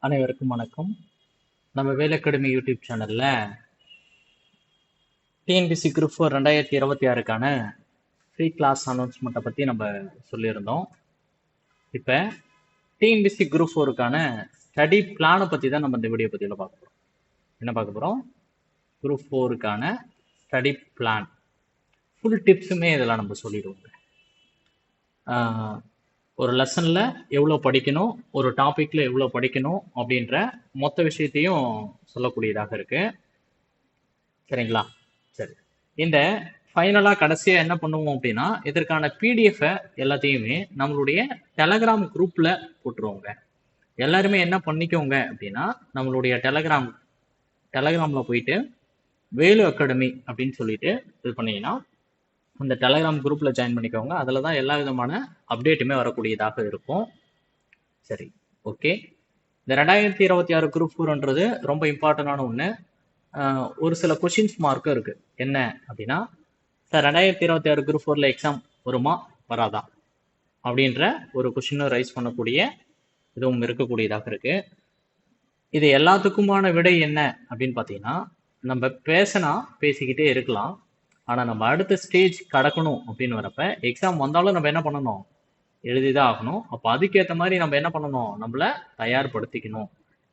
அனைவருக்கும் வணக்கம். நம்ம வேலை அகாடமி யூடியூப் சேனல்ல டிஎன்பிசி குரூப் 4 2026க்கான ஃப்ரீ கிளாஸ் அனௌன்ஸ்மெண்ட்டை பற்றி நம்ம சொல்லியிருந்தோம். இப்போ டிஎன்பிசி குரூப் 4க்கான ஸ்டடி பிளானை பற்றி தான் நம்ம இந்த வீடியோ பதிவில் பார்க்க போகிறோம். என்ன பார்க்க போகிறோம்? குரூப் 4க்கான ஸ்டடி பிளான் ஃபுல் டிப்ஸுமே இதெல்லாம் நம்ம சொல்லிடுவோங்க. ஒரு லெசனில் எவ்வளோ படிக்கணும், ஒரு டாப்பிக்கில் எவ்வளோ படிக்கணும் அப்படின்ற மொத்த விஷயத்தையும் சொல்லக்கூடியதாக இருக்குது. சரிங்களா? சரி, இந்த ஃபைனலாக கடைசியாக என்ன பண்ணுவோம் அப்படின்னா, இதற்கான பிடிஎஃபை எல்லாத்தையுமே நம்மளுடைய டெலகிராம் குரூப்பில் போட்டுருவோங்க. எல்லாருமே என்ன பண்ணிக்கோங்க அப்படின்னா, நம்மளுடைய டெலகிராமில் போயிட்டு வேலு அகாடமி அப்படின்னு சொல்லிட்டு இது பண்ணீங்கன்னா அந்த டெலகிராம் குரூப்பில் ஜாயின் பண்ணிக்கோங்க. அதில் தான் எல்லா விதமான அப்டேட்டுமே வரக்கூடியதாக இருக்கும். சரி, ஓகே. இந்த 2026 குரூப் 4ன்றது ரொம்ப இம்பார்ட்டண்டான ஒன்று. ஒரு சில கொஷின்ஸ் மார்க்கும் இருக்குது. என்ன அப்படின்னா, சார் 2026 குரூப் 4ல் எக்ஸாம் வருமா வராதா அப்படின்ற ஒரு கொஷினை ரைஸ் பண்ணக்கூடிய இதுவும் இருக்கக்கூடியதாக இருக்குது. இது எல்லாத்துக்குமான விடை என்ன அப்படின்னு பார்த்தீங்கன்னா, நம்ம பேசிக்கிட்டே இருக்கலாம். ஆனால் நம்ம அடுத்த ஸ்டேஜ் கடக்கணும் அப்படின்னு வரப்ப எக்ஸாம் வந்தாலும் நம்ம என்ன பண்ணணும்? எழுதிதான் ஆகணும். அப்போ அதுக்கேற்ற மாதிரி நம்ம என்ன பண்ணணும்? நம்மளை தயார்படுத்திக்கணும்.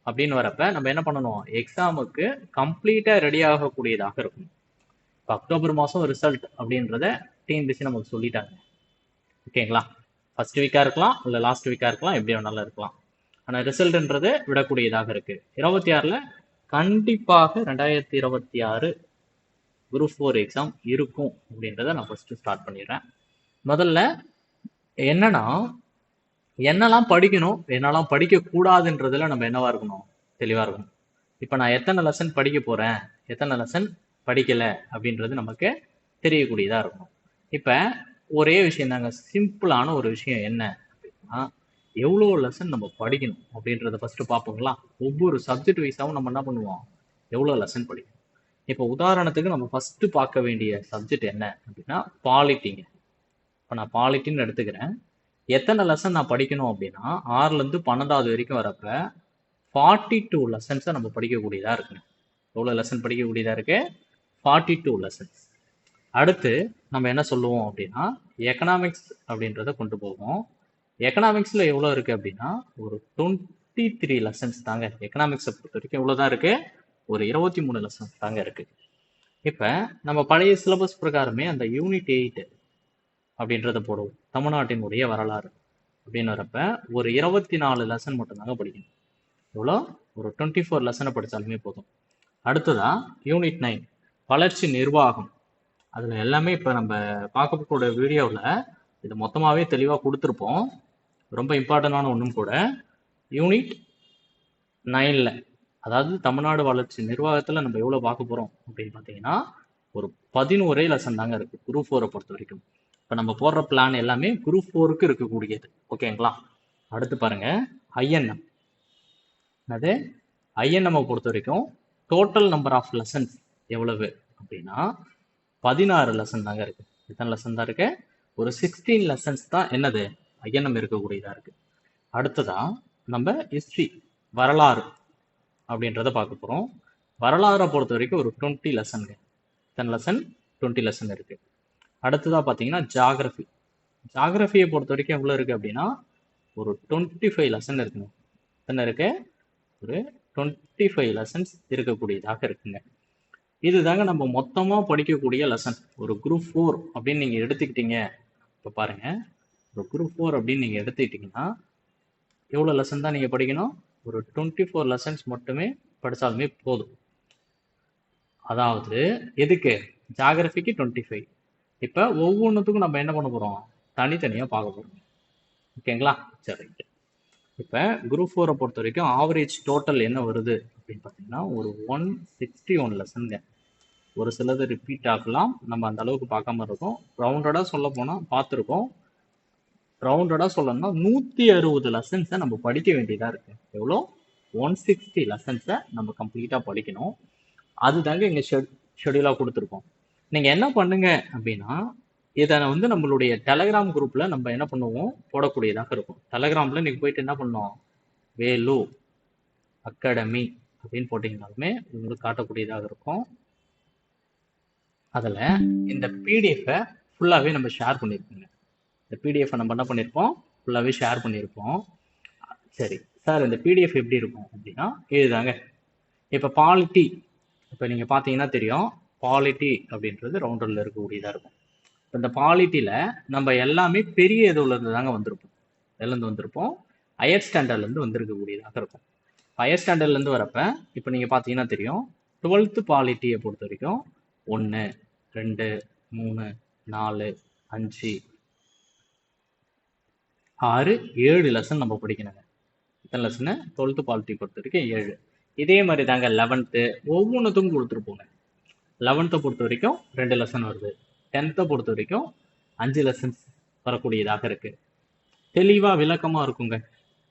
அப்படின்னு வரப்ப நம்ம என்ன பண்ணணும்? எக்ஸாமுக்கு கம்ப்ளீட்டாக ரெடி ஆகக்கூடியதாக இருக்கும். இப்போ அக்டோபர் மாதம் ரிசல்ட் அப்படின்றத டிஎன்பிசி நமக்கு சொல்லிட்டாங்க. ஓகேங்களா? ஃபர்ஸ்ட் வீக்காக இருக்கலாம், இல்லை லாஸ்ட் வீக்காக இருக்கலாம், எப்படி வேணாலும் இருக்கலாம். ஆனால் ரிசல்ட்ன்றது விடக்கூடியதாக இருக்கு. 26ல் கண்டிப்பாக 2026 குரூப் 4 எக்ஸாம் இருக்கும் அப்படின்றத நான் ஃபர்ஸ்ட் ஸ்டார்ட் பண்ணிடுறேன். முதல்ல என்னெல்லாம் படிக்கணும், என்னெல்லாம் படிக்கக்கூடாதுன்றதுல நம்ம என்னவா இருக்கணும்? தெளிவாக இருக்கணும். இப்போ நான் எத்தனை லெசன் படிக்க போகிறேன், எத்தனை லெசன் படிக்கலை அப்படின்றது நமக்கு தெரியக்கூடியதாக இருக்கும். இப்போ ஒரே விஷயம் தாங்க, சிம்பிளான ஒரு விஷயம் என்ன அப்படின்னா, எவ்வளோ லெசன் நம்ம படிக்கணும் அப்படின்றத ஃபஸ்ட்டு பார்ப்போங்களா? ஒவ்வொரு சப்ஜெக்ட் வைஸாகவும் நம்ம என்ன பண்ணுவோம்? எவ்வளோ லெசன் படிக்கணும். இப்போ உதாரணத்துக்கு நம்ம ஃபஸ்ட்டு பார்க்க வேண்டிய சப்ஜெக்ட் என்ன அப்படின்னா பாலிட்டிங்க. இப்போ நான் பாலிட்டின்னு எடுத்துக்கிறேன். எத்தனை லெசன் நான் படிக்கணும் அப்படின்னா 6லேருந்து 12வது வரைக்கும் வரப்ப 42 லெசன்ஸை நம்ம படிக்கக்கூடியதாக இருக்குங்க. எவ்வளோ லெசன் படிக்கக்கூடியதாக இருக்கு? 42 லெசன்ஸ். அடுத்து நம்ம என்ன சொல்லுவோம் அப்படின்னா, எக்கனாமிக்ஸ் அப்படின்றத கொண்டு போவோம். எக்கனாமிக்ஸில் எவ்வளோ இருக்குது அப்படின்னா ஒரு 23 லெசன்ஸ் தாங்க. எக்கனாமிக்ஸை பொறுத்த வரைக்கும் எவ்வளோ தான் இருக்குது? ஒரு 23 லெசன்ஸ் தாங்க இருக்குது. இப்போ நம்ம பழைய சிலபஸ் பிரகாரமே அந்த யூனிட் 8 அப்படின்றத போடுவோம். தமிழ்நாட்டினுடைய வரலாறு அப்படின்னு வரப்ப ஒரு 24 லெசன் மட்டும்தாங்க படிக்கணும். எவ்வளோ? ஒரு 24 லெசனை படித்தாலுமே போதும். அடுத்ததா யூனிட் 9 வளர்ச்சி நிர்வாகம். அதில் எல்லாமே இப்போ நம்ம பார்க்கக்கூடிய வீடியோவில் இது மொத்தமாகவே தெளிவாக கொடுத்துருப்போம். ரொம்ப இம்பார்ட்டண்டான ஒன்றும் கூட. யூனிட் 9ல் அதாவது தமிழ்நாடு வளர்ச்சி நிர்வாகத்தில் நம்ம எவ்வளோ பார்க்க போகிறோம் அப்படின்னு பார்த்தீங்கன்னா ஒரு 11 லெசன் தாங்க இருக்குது குரூப் 4 பொறுத்த வரைக்கும். இப்போ நம்ம போடுற பிளான் எல்லாமே குரூப் 4க்கு இருக்கக்கூடியது. ஓகேங்களா? அடுத்து பாருங்க, ஐஎன்எம். அது ஐஎன்எம்மை பொறுத்த வரைக்கும் டோட்டல் நம்பர் ஆஃப் லெசன்ஸ் எவ்வளவு அப்படின்னா 16 லெசன் தாங்க இருக்கு. எத்தனை லெசன் தான் இருக்கு? ஒரு 16 லெசன்ஸ் தான் என்னது ஐஎன்எம் இருக்கக்கூடியதா இருக்கு. அடுத்ததா நம்ம ஹிஸ்ட்ரி வரலாறு அப்படின்றத பார்க்க போகிறோம். வரலாறை பொறுத்த வரைக்கும் ஒரு 20 லெசனுங்க. எத்தனை லெசன்? 20 லெசன் இருக்கு. அடுத்ததாக பார்த்தீங்கன்னா ஜாகிரஃபியை பொறுத்த வரைக்கும் எவ்வளோ இருக்குது அப்படின்னா ஒரு 25 லெசன் இருக்குங்க. எத்தனை இருக்கு? ஒரு 25 லெசன்ஸ் இருக்கக்கூடியதாக இருக்குங்க. இது தாங்க நம்ம மொத்தமாக படிக்கக்கூடிய லெசன். ஒரு குரூப் 4 அப்படின்னு நீங்கள் எடுத்துக்கிட்டீங்க. இப்போ பாருங்க, ஒரு குரூப் 4 அப்படின்னு நீங்கள் எடுத்துக்கிட்டிங்கன்னா எவ்வளோ லெசன் தான் நீங்கள் படிக்கணும்? ஒரு 24 லெசன்ஸ் மட்டுமே படித்தாலுமே போதும். அதாவது எதுக்கு? ஜாகிரபிக்கு 25. இப்போ ஒவ்வொன்றுத்துக்கும் நம்ம என்ன பண்ண போகிறோம்? தனித்தனியாக பார்க்க போகிறோம். ஓகேங்களா? சரி. இப்போ குரூப் 4 பொறுத்த வரைக்கும் ஆவரேஜ் டோட்டல் என்ன வருது அப்படின்னு பார்த்தீங்கன்னா ஒரு 161 லெசனுங்க. ஒரு சிலது ரிப்பீட் ஆகலாம், நம்ம அந்த அளவுக்கு பார்க்காம இருக்கோம். ரவுண்டடாக சொல்ல போனால் பார்த்துருக்கோம். ரவுண்டடாக சொல்லணும்னா 160 லெசன்ஸை நம்ம படிக்க வேண்டியதாக இருக்குது. எவ்வளோ? 160 லெசன்ஸை நம்ம கம்ப்ளீட்டாக படிக்கணும். அதுதாங்க இங்கே ஷெடியூலாக கொடுத்துருக்கோம். நீங்கள் என்ன பண்ணுங்க அப்படின்னா, இதை நம்மளுடைய டெலகிராம் குரூப்பில் நம்ம என்ன பண்ணுவோம்? போடக்கூடியதாக இருக்கும். டெலகிராமில் நீங்கள் போயிட்டு என்ன பண்ணோம்? வேலு அகாடமி அப்படின்னு போட்டிங்கனாலுமே உங்களுக்கு காட்டக்கூடியதாக இருக்கும். அதில் இந்த பிடிஎஃபை ஃபுல்லாகவே நம்ம ஷேர் பண்ணியிருக்கோங்க. இந்த பிடிஎஃபை நம்ம என்ன பண்ணியிருப்போம், ஃபுல்லாகவே ஷேர் பண்ணியிருப்போம். சரி சார், இந்த பிடிஎஃப் எப்படி இருக்கும் அப்படின்னா இதுதாங்க. இப்போ பாலிட்டி, இப்போ நீங்கள் பார்த்தீங்கன்னா தெரியும், பாலிட்டி அப்படின்றது ரவுண்டரில் இருக்கக்கூடியதாக இருக்கும். இப்போ இந்த பாலிட்டியில் நம்ம எல்லாமே பெரிய இதுலேருந்து தாங்க வந்திருப்போம். இதுலேருந்து வந்திருப்போம், ஹையர் ஸ்டாண்டர்ட்லேருந்து வந்திருக்கக்கூடியதாக இருக்கும். ஹையர் ஸ்டாண்டர்ட்லேருந்து வரப்போ இப்போ நீங்கள் பார்த்தீங்கன்னா தெரியும், 12th பாலிட்டியை பொறுத்த வரைக்கும் 1, 2, 3, 4, 5, 6, 7 லெசன் நம்ம படிக்கணுங்க. இத்தனை லெசனு 12th பாலிட்டி பொறுத்த வரைக்கும் 7. இதே மாதிரி தாங்க 11th ஒவ்வொன்றுத்துக்கும் கொடுத்துருப்போங்க. 11th பொறுத்த வரைக்கும் 2 லெசன் வருது. 10th பொறுத்த வரைக்கும் 5 லெசன்ஸ் வரக்கூடியதாக இருக்கு. தெளிவாக விளக்கமாக இருக்குங்க.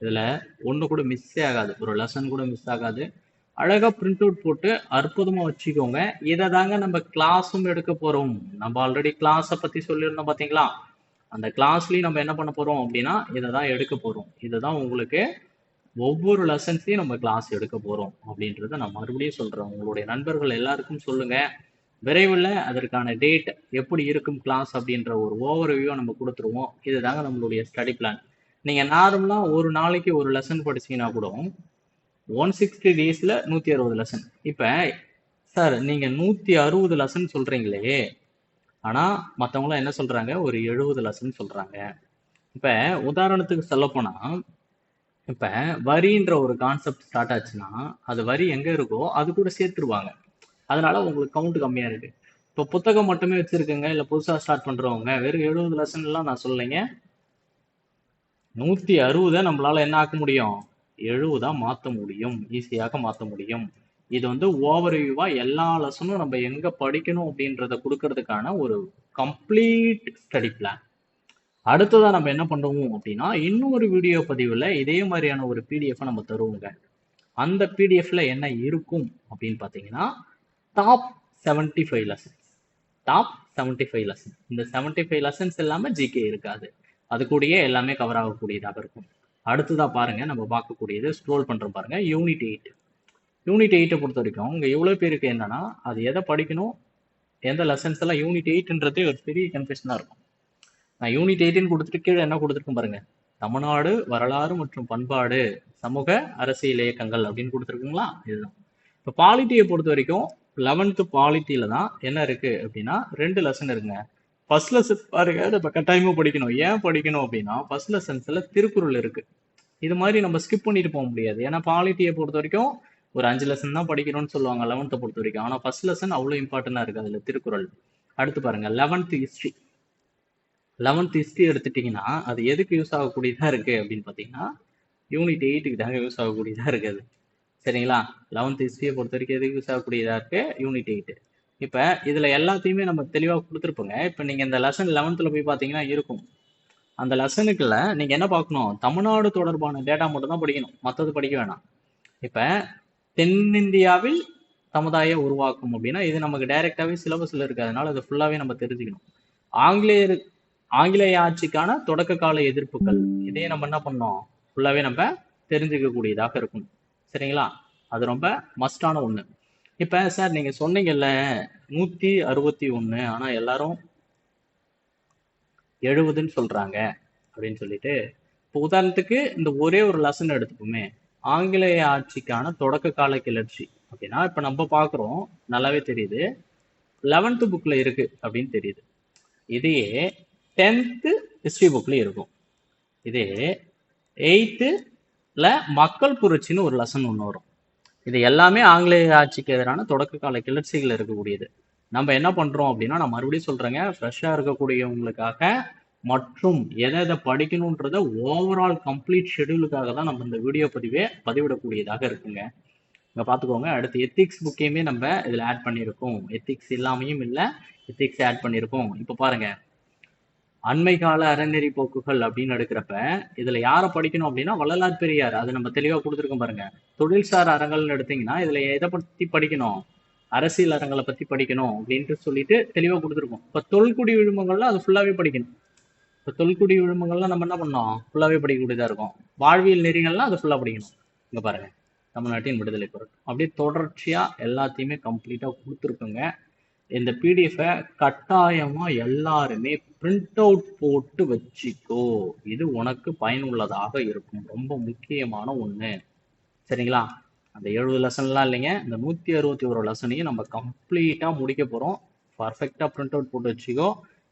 இதில் ஒன்று கூட மிஸ்ஸே ஆகாது, ஒரு லெசன் கூட மிஸ் ஆகாது. அழகாக பிரிண்ட் அவுட் போட்டு அற்புதமாக வச்சுக்கோங்க. இதை தாங்க நம்ம கிளாஸும் எடுக்க போகிறோம். நம்ம ஆல்ரெடி கிளாஸை பற்றி சொல்லியிருந்தோம் பார்த்தீங்களா, அந்த கிளாஸ்லேயும் நம்ம என்ன பண்ண போகிறோம் அப்படின்னா இதை தான் எடுக்க போகிறோம். இதுதான் உங்களுக்கு ஒவ்வொரு லெசன்ஸையும் நம்ம கிளாஸ் எடுக்க போகிறோம் அப்படின்றத நான் மறுபடியும் சொல்கிறேன். உங்களுடைய நண்பர்கள் எல்லாருக்கும் சொல்லுங்கள். விரைவில் அதற்கான டேட் எப்படி இருக்கும் கிளாஸ் அப்படின்ற ஒரு ஓவர்வியூவை நம்ம கொடுத்துருவோம். இது தாங்க நம்மளுடைய ஸ்டடி பிளான். நீங்கள் நார்மலாக ஒரு நாளைக்கு ஒரு லெசன் படிச்சீங்கன்னா கூட 160 டேஸில் 160 லெசன். இப்போ சார் நீங்கள் 160 லெசன் சொல்கிறீங்களே, ஆனால் மற்றவங்களாம் என்ன சொல்கிறாங்க, ஒரு 70 லெசன் சொல்கிறாங்க. இப்போ உதாரணத்துக்கு சொல்லப்போனால், இப்போ வரின்ற ஒரு கான்செப்ட் ஸ்டார்ட் ஆச்சுன்னா அது வரி எங்கே இருக்கோ அது கூட சேர்த்துருவாங்க. அதனால உங்களுக்கு கவுண்ட் கம்மியாக இருக்குது. இப்போ புத்தகம் மட்டுமே வச்சுருக்குங்க, இல்லை புதுசாக ஸ்டார்ட் பண்ணுறவங்க வெறும் 70 லெசன்லாம் நான் சொல்லலைங்க. 160 நம்மளால் என்ன ஆக்க முடியும், 70 மாற்ற முடியும், ஈஸியாக மாற்ற முடியும். இது வந்து ஓவர்வியூவாக எல்லா லெசனும் நம்ம எங்கே படிக்கணும் அப்படின்றத கொடுக்கறதுக்கான ஒரு கம்ப்ளீட் ஸ்டடி பிளான். அடுத்ததாக நம்ம என்ன பண்ணுவோம் அப்படின்னா, இன்னொரு வீடியோ பதிவில் இதே மாதிரியான ஒரு பிடிஎஃபை நம்ம தருவோங்க. அந்த பிடிஎஃப்ல என்ன இருக்கும் அப்படின்னு பார்த்தீங்கன்னா, டாப் 75 லெசன்ஸ். Top 75 lesson. இந்த 75 லெசன்ஸ் எல்லாமே ஜிகே இருக்காது, அது கூடயே எல்லாமே கவர் ஆகக்கூடியதாக இருக்கும். அடுத்ததாக பாருங்க, நம்ம பார்க்கக்கூடியது ஸ்க்ரோல் பண்ணுறோம் பாருங்க, யூனிட் 8. யூனிட் 8 பொறுத்த வரைக்கும் இங்கே இவ்வளோ பேருக்கு என்னன்னா, அது எதை படிக்கணும், எந்த லெசன்ஸ் எல்லாம் யூனிட் 8ன்றது ஒரு பெரிய கன்ஃபியூஷனாக இருக்கும். நான் யூனிட் 8 கொடுத்துட்டு கீழே என்ன கொடுத்துருக்கேன் பாருங்க, தமிழ்நாடு வரலாறு மற்றும் பண்பாடு சமூக அரசியல் இயக்கங்கள் அப்படின்னு கொடுத்துருக்குங்களா. இதுதான். இப்போ பாலிட்டியை பொறுத்த வரைக்கும் 11th பாலிட்டியில தான் என்ன இருக்கு அப்படின்னா 2 லெசன் இருக்குங்க. ஃபர்ஸ்ட் லெசன் பாருங்க, இப்போ கட்டாயமாக படிக்கணும். ஏன் படிக்கணும் அப்படின்னா, ஃபர்ஸ்ட் லெசன்ஸ்ல திருக்குறள் இருக்கு. இது மாதிரி நம்ம ஸ்கிப் பண்ணிட்டு போக முடியாது. ஏன்னா பாலிட்டியை பொறுத்த வரைக்கும் ஒரு 5 லெசன் தான் படிக்கணும்னு சொல்லுவாங்க 11th பொறுத்த வரைக்கும். ஆனால் ஃபர்ஸ்ட் லெசன் அவ்வளோ இம்பார்ட்டண்டாக இருக்குது அதில் திருக்குறள். அடுத்து பாருங்க 11th ஹிஸ்ட்ரி. 11th ஹிஸ்ட்ரி எடுத்துட்டிங்கன்னா அது எதுக்கு யூஸ் ஆகக்கூடியதாக இருக்குது அப்படின்னு பார்த்தீங்கன்னா, யூனிட் 8க்கு தாங்க யூஸ் ஆகக்கூடியதாக இருக்குது. சரிங்களா. 11th ஹிஸ்ட்ரியை பொறுத்த வரைக்கும் எதுக்கு யூஸ் ஆகக்கூடியதாக இருக்குது, யூனிட் 8. இப்போ இதில் எல்லாத்தையுமே நம்ம தெளிவாக கொடுத்துருப்போங்க. இப்போ நீங்கள் இந்த லெசன் 11th போய் பார்த்தீங்கன்னா இருக்கும். அந்த லெசனுக்குள்ள நீங்கள் என்ன பார்க்கணும், தமிழ்நாடு தொடர்பான டேட்டா மட்டும் தான் படிக்கணும், மற்றது படிக்க வேணாம். இப்போ தென்னிந்தியாவில் சமுதாய உருவாக்கும் அப்படின்னா இது நமக்கு டைரெக்டாகவே சிலபஸில் இருக்கிறதுனால அது ஃபுல்லாகவே நம்ம தெரிஞ்சுக்கணும். ஆங்கிலேய ஆட்சிக்கான தொடக்க கால எதிர்ப்புகள், இதே நம்ம என்ன பண்ணோம், ஃபுல்லாகவே நம்ம தெரிஞ்சுக்கக்கூடியதாக இருக்கும். சரிங்களா. அது ரொம்ப மஸ்டான ஒன்று. இப்போ சார் நீங்கள் சொன்னீங்கல்ல 161, ஆனால் எல்லாரும் 70ன்னு சொல்கிறாங்க அப்படின்னு சொல்லிட்டு, இப்போ உதாரணத்துக்கு இந்த ஒரே ஒரு லெசன் எடுத்துப்போமே, ஆங்கிலேய ஆட்சிக்கான தொடக்க கால கிளர்ச்சி அப்படின்னா இப்போ நம்ம பார்க்குறோம், நல்லாவே தெரியுது 11th புக்கில் இருக்கு அப்படின்னு தெரியுது. இதையே 10th ஹிஸ்ட்ரி புக்லேயும் இருக்கும். இதே 8th மக்கள் புரட்சின்னு ஒரு லெசன் ஒன்று வரும். இது எல்லாமே ஆங்கிலேய ஆட்சிக்கு எதிரான தொடக்க கால கிளர்ச்சிகள் இருக்கக்கூடியது. நம்ம என்ன பண்ணுறோம் அப்படின்னா, நான் மறுபடியும் சொல்கிறேங்க, ஃப்ரெஷ்ஷாக இருக்கக்கூடியவங்களுக்காக மற்றும் எதை படிக்கணுன்றத ஓவரால் கம்ப்ளீட் ஷெடியூலுக்காக தான் நம்ம இந்த வீடியோ பதிவிடக்கூடியதாக இருக்குங்க. இங்கே பார்த்துக்கோங்க. அடுத்து எத்திக்ஸ் புக்கையுமே நம்ம இதில் ஆட் பண்ணியிருக்கோம். எத்திக்ஸ் இல்லாமையும் இல்லை, எத்திக்ஸ் ஆட் பண்ணியிருக்கோம். இப்போ பாருங்கள், அண்மை கால அறநெறி போக்குகள் அப்படின்னு எடுக்கிறப்ப இதில் யாரை படிக்கணும் அப்படின்னா வள்ளலார் பெரியார், அது நம்ம தெளிவாக கொடுத்துருக்கோம் பாருங்க. தொழில்சார் அறங்கள்னு எடுத்தீங்கன்னா இதில் எதை பற்றி படிக்கணும், அரசியல் அறங்களை பற்றி படிக்கணும் அப்படின்ட்டு சொல்லிட்டு தெளிவாக கொடுத்துருக்கோம். இப்போ தொல்குடி விழுமங்கள்லாம் அது ஃபுல்லாகவே படிக்கணும். இப்போ தொல்குடி விழுமங்கள்லாம் நம்ம என்ன பண்ணோம், ஃபுல்லாகவே படிக்கக்கூடியதாக இருக்கும். வாழ்வியல் நெறிகள்லாம் அது ஃபுல்லாக படிக்கணும். இங்கே பாருங்கள், தமிழ்நாட்டின் விடுதலை போராட்டம். அப்படியே தொடர்ச்சியா எல்லாத்தையுமே கம்ப்ளீட்டா கொடுத்துருக்குங்க. இந்த பிடிஎஃபை கட்டாயமா எல்லாருமே பிரிண்ட் அவுட் போட்டு வச்சுக்கோ. இது உனக்கு பயனுள்ளதாக இருக்கும். ரொம்ப முக்கியமான ஒண்ணு. சரிங்களா? அந்த 70 லெசன்லாம் இல்லைங்க, இந்த 161 லெசனையும் நம்ம கம்ப்ளீட்டா முடிக்க போறோம். பர்ஃபெக்டா பிரிண்ட் அவுட் போட்டு வச்சுக்கோ.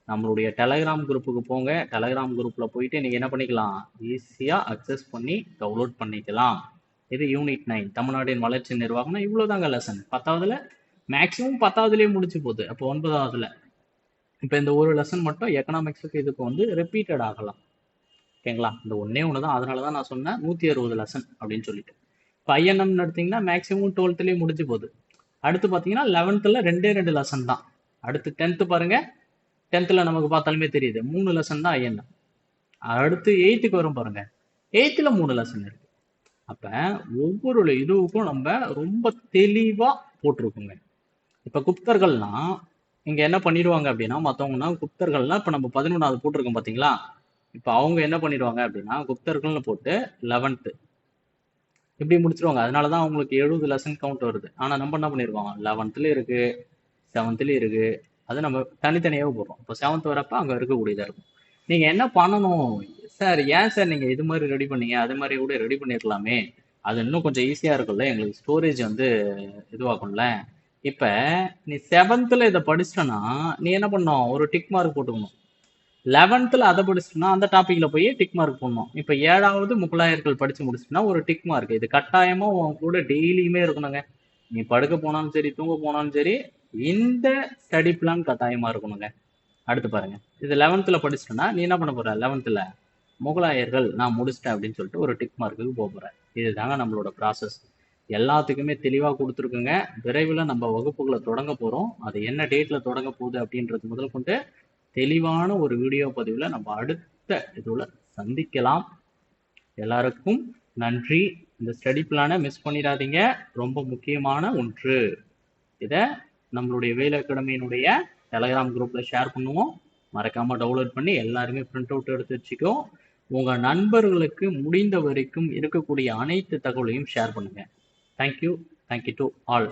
நம்மளுடைய டெலகிராம் குரூப்புக்கு போங்க. டெலகிராம் குரூப்ல போயிட்டு நீங்க என்ன பண்ணிக்கலாம், ஈஸியா அக்சஸ் பண்ணி டவுன்லோட் பண்ணிக்கலாம். இது யூனிட் 9 தமிழ்நாட்டின் வளர்ச்சி நிர்வாகம்னா இவ்வளவுதாங்க லெசன். 10வதுல மேக்ஸிமம் 10வதுலயே முடிச்சு போகுது. அப்போ 9வதுல இப்போ இந்த ஒரு லெசன் மட்டும் எக்கனாமிக்ஸுக்கு இதுக்கு வந்து ரிப்பீட்டட் ஆகலாம். ஓகேங்களா? இந்த ஒன்னே ஒன்று தான். அதனால தான் நான் சொன்னேன் 160 லெசன் அப்படின்னு சொல்லிட்டு. இப்போ ஐஎன்எம்னு எடுத்தீங்கன்னா மேக்ஸிமம் 12லேயே முடிஞ்சு போகுது. அடுத்து பார்த்தீங்கன்னா 11th 2 லெசன் தான். அடுத்து 10th பாருங்க, 10th நமக்கு பார்த்தாலுமே தெரியுது 3 லெசன் தான் ஐஎன்எம். அடுத்து 8th வரும் பாருங்க, 8th 3 லெசன் இருக்கு. அப்ப ஒவ்வொரு இதுவுக்கும் நம்ம ரொம்ப தெளிவா போட்டிருக்கோங்க. இப்ப குப்தர்கள்னா இங்க என்ன பண்ணிடுவாங்க அப்படின்னா, மற்றவங்கன்னா குப்தர்கள்லாம் இப்ப நம்ம 11வது போட்டிருக்கோம் பாத்தீங்களா? இப்ப அவங்க என்ன பண்ணிடுவாங்க அப்படின்னா குப்தர்கள்னு போட்டு 11th இப்படி முடிச்சிருவாங்க. அதனாலதான் அவங்களுக்கு 70 லெசன் கவுண்ட் வருது. ஆனா நம்ம என்ன பண்ணிருக்கோம், 11th இருக்கு, 7th இருக்கு, அது நம்ம தனித்தனியாக போடுறோம். இப்போ 7th வரப்ப அங்க இருக்கக்கூடியதா இருக்கும். நீங்க என்ன பண்ணணும் சார், ஏன் சார் நீங்க இது மாதிரி ரெடி பண்ணீங்க, அது மாதிரி கூட ரெடி பண்ணிருக்கலாமே, அது இன்னும் கொஞ்சம் ஈஸியா இருக்கும்ல, எங்களுக்கு ஸ்டோரேஜ் வந்து இதுவாகும்ல. இப்ப நீ 7th இதை படிச்சிட்டனா நீ என்ன பண்ணும், ஒரு டிக் மார்க் போட்டுக்கணும். 11th அதை படிச்சிட்டனா அந்த டாபிக்ல போய் டிக் மார்க் போடணும். இப்ப 7வது முகலாயர்கள் படிச்சு முடிச்சிட்டனா ஒரு டிக் மார்க். இது கட்டாயமா உன் கூட டெய்லியுமே இருக்கணுங்க. நீ படுக்க போனாலும் சரி, தூங்க போனாலும் சரி, இந்த ஸ்டடி பிளான் கட்டாயமா இருக்கணுங்க. அடுத்து பாருங்க, இது 11th படிச்சிட்டனா நீ என்ன பண்ண போற, 11th முகலாயர்கள் நான் முடிச்சிட்டேன் அப்படின்னு சொல்லிட்டு ஒரு டிக் மார்க்குக்கு போக போறேன். இதுதாங்க நம்மளோட ப்ராசஸ். எல்லாத்துக்குமே தெளிவா கொடுத்துருக்குங்க. விரைவில் நம்ம வகுப்புகளை தொடங்க போறோம். அது என்ன டேட்ல தொடங்க போகுது அப்படின்றது முதல் கொண்டு தெளிவான ஒரு வீடியோ பதிவுல நம்ம அடுத்த இதுல சந்திக்கலாம். எல்லாருக்கும் நன்றி. இந்த ஸ்டடி பிளானை மிஸ் பண்ணிடாதீங்க, ரொம்ப முக்கியமான ஒன்று. இதை நம்மளுடைய வேல் அகாடமியினுடைய டெலகிராம் குரூப்ல ஷேர் பண்ணுவோம். மறக்காம டவுன்லோட் பண்ணி எல்லாருமே பிரிண்ட் அவுட் எடுத்து வச்சுக்கோ. உங்க நண்பர்களுக்கு முடிந்த வரைக்கும் இருக்கக்கூடிய அனைத்து தகவலையும் ஷேர் பண்ணுங்க. Thank you to all.